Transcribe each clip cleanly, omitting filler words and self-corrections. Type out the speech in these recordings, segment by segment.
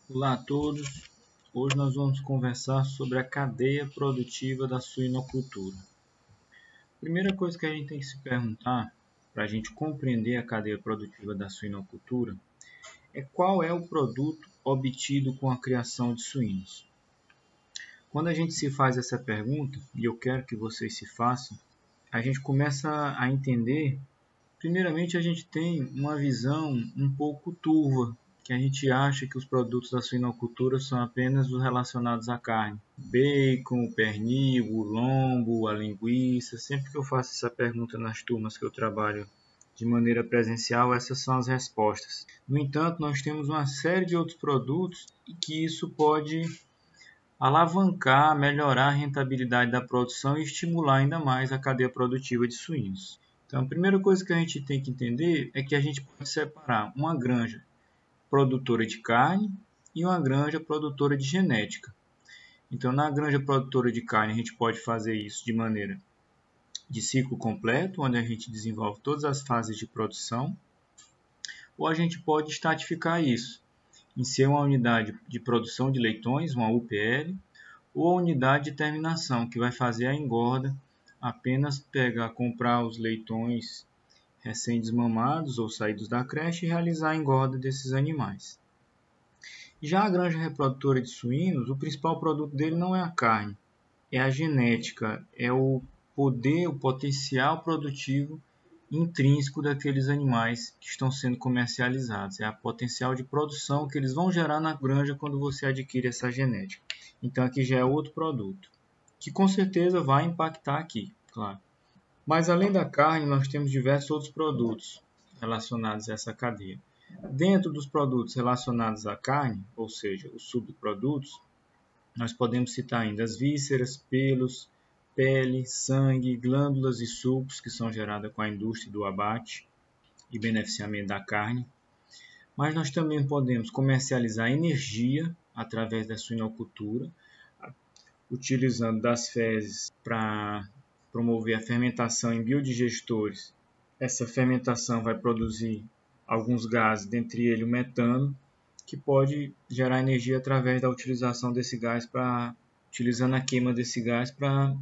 Olá a todos, hoje nós vamos conversar sobre a cadeia produtiva da suinocultura. A primeira coisa que a gente tem que se perguntar para a gente compreender a cadeia produtiva da suinocultura é qual é o produto obtido com a criação de suínos. Quando a gente se faz essa pergunta, e eu quero que vocês se façam, a gente começa a entender. Primeiramente, a gente tem uma visão um pouco turva, que a gente acha que os produtos da suinocultura são apenas os relacionados à carne. Bacon, o pernil, o lombo, a linguiça. Sempre que eu faço essa pergunta nas turmas que eu trabalho de maneira presencial, essas são as respostas. No entanto, nós temos uma série de outros produtos e que isso pode alavancar, melhorar a rentabilidade da produção e estimular ainda mais a cadeia produtiva de suínos. Então, a primeira coisa que a gente tem que entender é que a gente pode separar uma granja produtora de carne e uma granja produtora de genética. Então, na granja produtora de carne, a gente pode fazer isso de maneira de ciclo completo, onde a gente desenvolve todas as fases de produção, ou a gente pode estratificar isso em ser uma unidade de produção de leitões, uma UPL, ou a unidade de terminação, que vai fazer a engorda, apenas comprar os leitões recém-desmamados ou saídos da creche e realizar a engorda desses animais. Já a granja reprodutora de suínos, o principal produto dele não é a carne, é a genética, é o poder, o potencial produtivo intrínseco daqueles animais que estão sendo comercializados. É a potencial de produção que eles vão gerar na granja quando você adquire essa genética. Então aqui já é outro produto, que com certeza vai impactar aqui, claro. Mas além da carne, nós temos diversos outros produtos relacionados a essa cadeia. Dentro dos produtos relacionados à carne, ou seja, os subprodutos, nós podemos citar ainda as vísceras, pelos, pele, sangue, glândulas e sucos que são geradas com a indústria do abate e beneficiamento da carne. Mas nós também podemos comercializar energia através da suinocultura, utilizando das fezes para promover a fermentação em biodigestores. Essa fermentação vai produzir alguns gases, dentre eles o metano, que pode gerar energia através da utilização desse gás, utilizando a queima desse gás para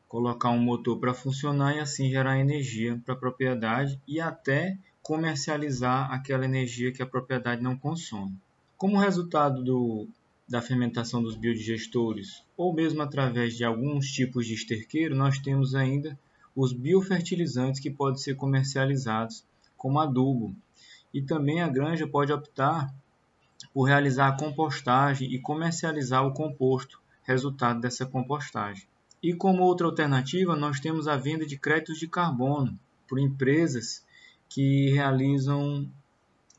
colocar um motor para funcionar e assim gerar energia para a propriedade e até comercializar aquela energia que a propriedade não consome. Como resultado da fermentação dos biodigestores, ou mesmo através de alguns tipos de esterqueiro, nós temos ainda os biofertilizantes que podem ser comercializados como adubo. E também a granja pode optar por realizar a compostagem e comercializar o composto, resultado dessa compostagem. E como outra alternativa, nós temos a venda de créditos de carbono por empresas que realizam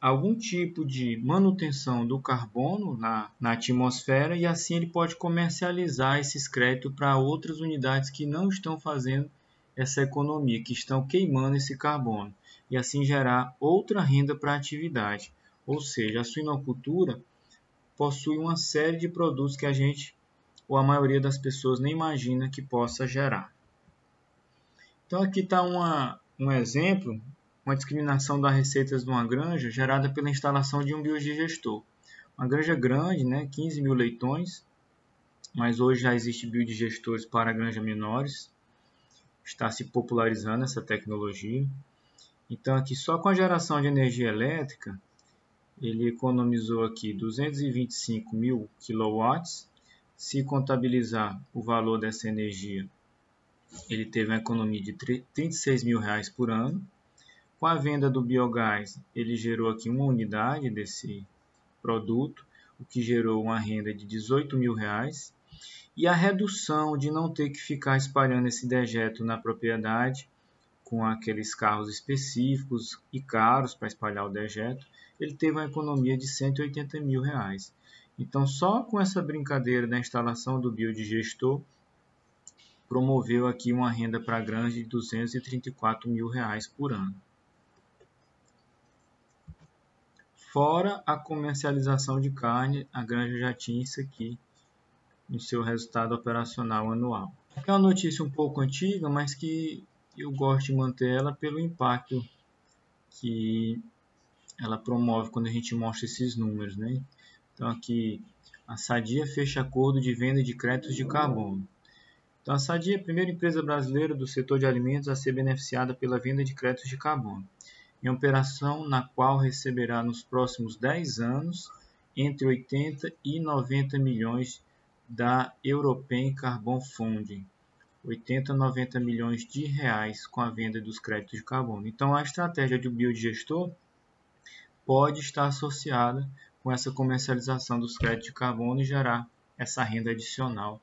algum tipo de manutenção do carbono na atmosfera e assim ele pode comercializar esses créditos para outras unidades que não estão fazendo essa economia, que estão queimando esse carbono e assim gerar outra renda para a atividade. Ou seja, a suinocultura possui uma série de produtos que a gente, ou a maioria das pessoas, nem imagina que possa gerar. Então aqui está um exemplo, uma discriminação das receitas de uma granja gerada pela instalação de um biodigestor. Uma granja grande, 15 mil leitões, mas hoje já existem biodigestores para granjas menores. Está se popularizando essa tecnologia. Então aqui só com a geração de energia elétrica, ele economizou aqui 225 mil quilowatts. Se contabilizar o valor dessa energia, ele teve uma economia de R$36 mil por ano. Com a venda do biogás, ele gerou aqui uma unidade desse produto, o que gerou uma renda de R$18 mil. E a redução de não ter que ficar espalhando esse dejeto na propriedade, com aqueles carros específicos e caros para espalhar o dejeto, ele teve uma economia de R$180 mil. Então, só com essa brincadeira da instalação do biodigestor, promoveu aqui uma renda para a granja de R$234 mil por ano. Fora a comercialização de carne, a granja já tinha isso aqui no seu resultado operacional anual. É uma notícia um pouco antiga, mas que eu gosto de manter ela pelo impacto que ela promove quando a gente mostra esses números, Então aqui a Sadia fecha acordo de venda de créditos de carbono. Então a Sadia é a primeira empresa brasileira do setor de alimentos a ser beneficiada pela venda de créditos de carbono, em operação na qual receberá nos próximos 10 anos entre 80 e 90 milhões da European Carbon Funding, 80 a 90 milhões de reais com a venda dos créditos de carbono. Então a estratégia do biodigestor pode estar associada com essa comercialização dos créditos de carbono e gerar essa renda adicional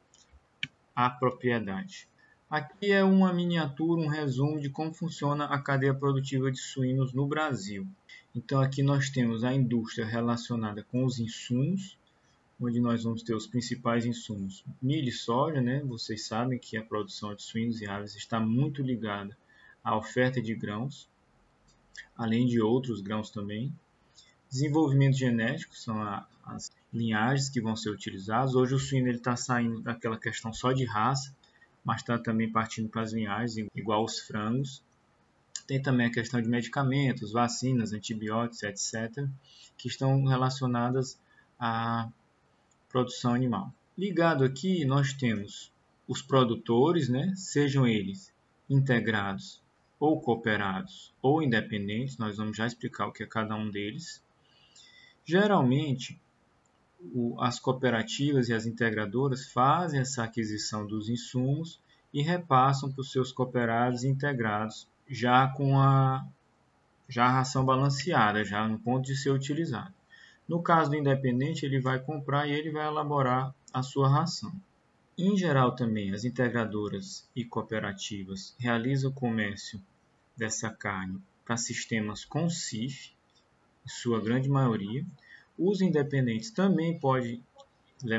à propriedade. Aqui é uma miniatura, um resumo de como funciona a cadeia produtiva de suínos no Brasil. Então aqui nós temos a indústria relacionada com os insumos, onde nós vamos ter os principais insumos. Milho e soja, né? Vocês sabem que a produção de suínos e aves está muito ligada à oferta de grãos, além de outros grãos também. Desenvolvimento genético, são as linhagens que vão ser utilizadas. Hoje o suíno está saindo daquela questão só de raça, mas está também partindo para as linhagens, igual os frangos. Tem também a questão de medicamentos, vacinas, antibióticos, etc., que estão relacionadas à produção animal. Ligado aqui, nós temos os produtores, né? Sejam eles integrados ou cooperados ou independentes, nós vamos já explicar o que é cada um deles. Geralmente, as cooperativas e as integradoras fazem essa aquisição dos insumos e repassam para os seus cooperados integrados, já com a ração balanceada, já no ponto de ser utilizado. No caso do independente, ele vai comprar e ele vai elaborar a sua ração. Em geral também, as integradoras e cooperativas realizam o comércio dessa carne para sistemas com CIF, em sua grande maioria. Os independentes também podem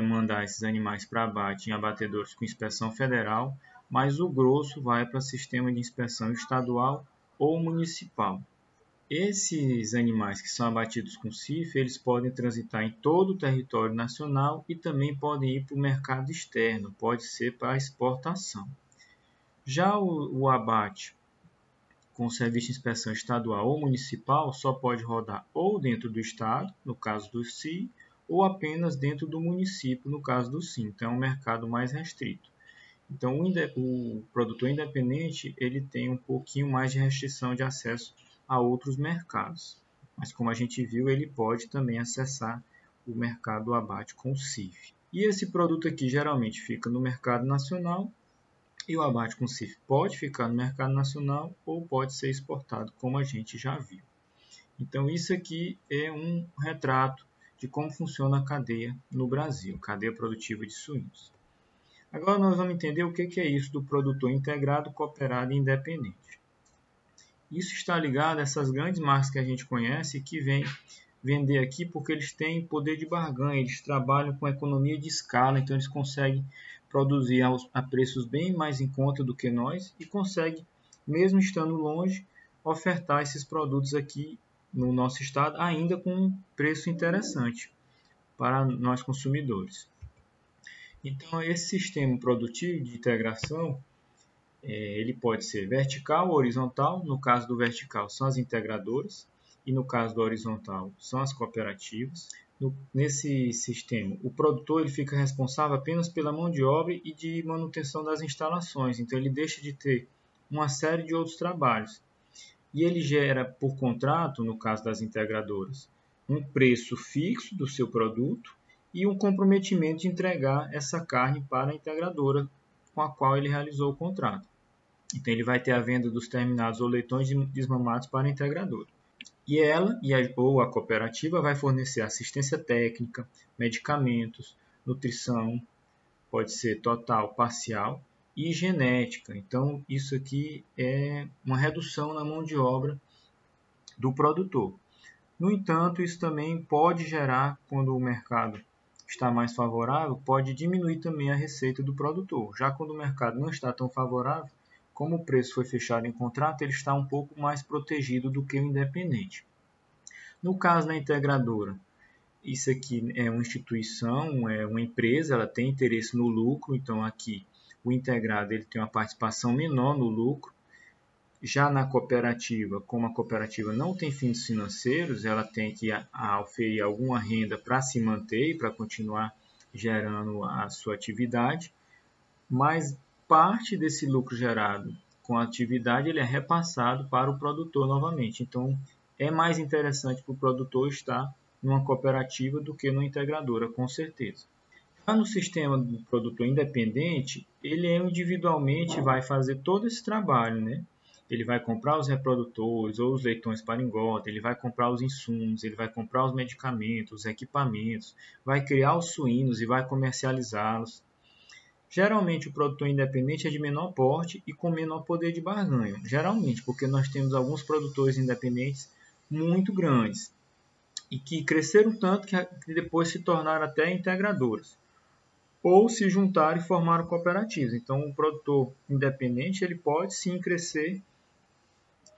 mandar esses animais para abate em abatedouros com inspeção federal, mas o grosso vai para sistema de inspeção estadual ou municipal. Esses animais que são abatidos com CIF, eles podem transitar em todo o território nacional e também podem ir para o mercado externo, pode ser para exportação. Já o abate com serviço de inspeção estadual ou municipal só pode rodar ou dentro do estado, no caso do CI, ou apenas dentro do município, no caso do SIM. Então é um mercado mais restrito. Então o produtor independente ele tem um pouquinho mais de restrição de acesso a outros mercados. Mas como a gente viu, ele pode também acessar o mercado do abate com o CIF. E esse produto aqui geralmente fica no mercado nacional, e o abate com CIF pode ficar no mercado nacional ou pode ser exportado, como a gente já viu. Então isso aqui é um retrato de como funciona a cadeia no Brasil, cadeia produtiva de suínos. Agora nós vamos entender o que é isso do produtor integrado, cooperado e independente. Isso está ligado a essas grandes marcas que a gente conhece que vêm vender aqui porque eles têm poder de barganha, eles trabalham com economia de escala, então eles conseguem produzir a preços bem mais em conta do que nós e conseguem, mesmo estando longe, ofertar esses produtos aqui no nosso estado ainda com um preço interessante para nós consumidores. Então esse sistema produtivo de integração ele pode ser vertical ou horizontal. No caso do vertical são as integradoras e no caso do horizontal são as cooperativas. Nesse sistema, o produtor ele fica responsável apenas pela mão de obra e de manutenção das instalações, então ele deixa de ter uma série de outros trabalhos. E ele gera por contrato, no caso das integradoras, um preço fixo do seu produto e um comprometimento de entregar essa carne para a integradora com a qual ele realizou o contrato. Então ele vai ter a venda dos terminados ou leitões desmamados para a integradora. E ela ou a cooperativa vai fornecer assistência técnica, medicamentos, nutrição, pode ser total, parcial, e genética. Então isso aqui é uma redução na mão de obra do produtor. No entanto, isso também pode gerar, quando o mercado está mais favorável, pode diminuir também a receita do produtor. Já quando o mercado não está tão favorável, como o preço foi fechado em contrato, ele está um pouco mais protegido do que o independente. No caso da integradora, isso aqui é uma instituição, é uma empresa, ela tem interesse no lucro, então aqui o integrado ele tem uma participação menor no lucro. Já na cooperativa, como a cooperativa não tem fins financeiros, ela tem que oferir alguma renda para se manter e para continuar gerando a sua atividade, mas parte desse lucro gerado com a atividade ele é repassado para o produtor novamente. Então, é mais interessante para o produtor estar numa cooperativa do que numa integradora, com certeza. Já no sistema do produtor independente, ele individualmente vai fazer todo esse trabalho, né? Ele vai comprar os reprodutores ou os leitões para engorda, ele vai comprar os insumos, ele vai comprar os medicamentos, os equipamentos, vai criar os suínos e vai comercializá-los. Geralmente o produtor independente é de menor porte e com menor poder de barganha. Geralmente, porque nós temos alguns produtores independentes muito grandes e que cresceram tanto que depois se tornaram até integradoras ou se juntaram e formaram cooperativas. Então, o produtor independente ele pode sim crescer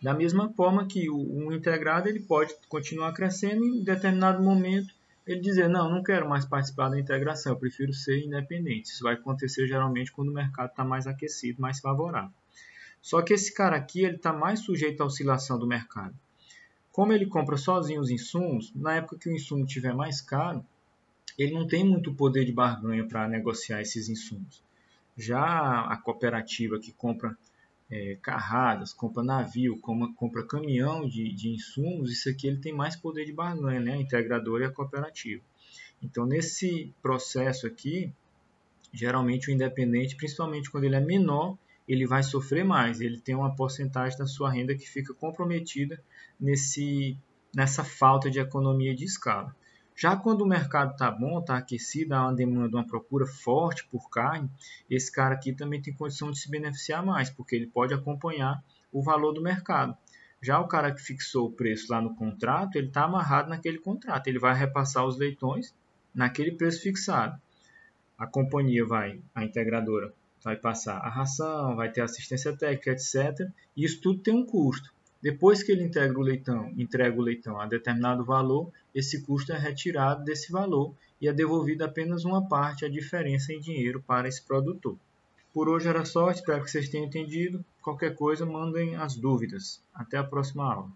da mesma forma que o integrado ele pode continuar crescendo e em determinado momento ele dizer, não quero mais participar da integração, eu prefiro ser independente. Isso vai acontecer geralmente quando o mercado está mais aquecido, mais favorável. Só que esse cara aqui ele está mais sujeito à oscilação do mercado. Como ele compra sozinho os insumos, na época que o insumo estiver mais caro, ele não tem muito poder de barganha para negociar esses insumos. Já a cooperativa que compra carradas, compra navio, compra caminhão de insumos, isso aqui ele tem mais poder de barganha, né? A integradora e a cooperativa. Então, nesse processo aqui, geralmente o independente, principalmente quando ele é menor, ele vai sofrer mais. Ele tem uma porcentagem da sua renda que fica comprometida nessa falta de economia de escala. Já quando o mercado está bom, está aquecido, há uma demanda, uma procura forte por carne, esse cara aqui também tem condição de se beneficiar mais, porque ele pode acompanhar o valor do mercado. Já o cara que fixou o preço lá no contrato, ele está amarrado naquele contrato, ele vai repassar os leitões naquele preço fixado. A companhia a integradora vai passar a ração, vai ter assistência técnica, etc. E isso tudo tem um custo. Depois que ele entrega o leitão a determinado valor, esse custo é retirado desse valor e é devolvido apenas uma parte, a diferença em dinheiro para esse produtor. Por hoje era só, espero que vocês tenham entendido. Qualquer coisa, mandem as dúvidas. Até a próxima aula.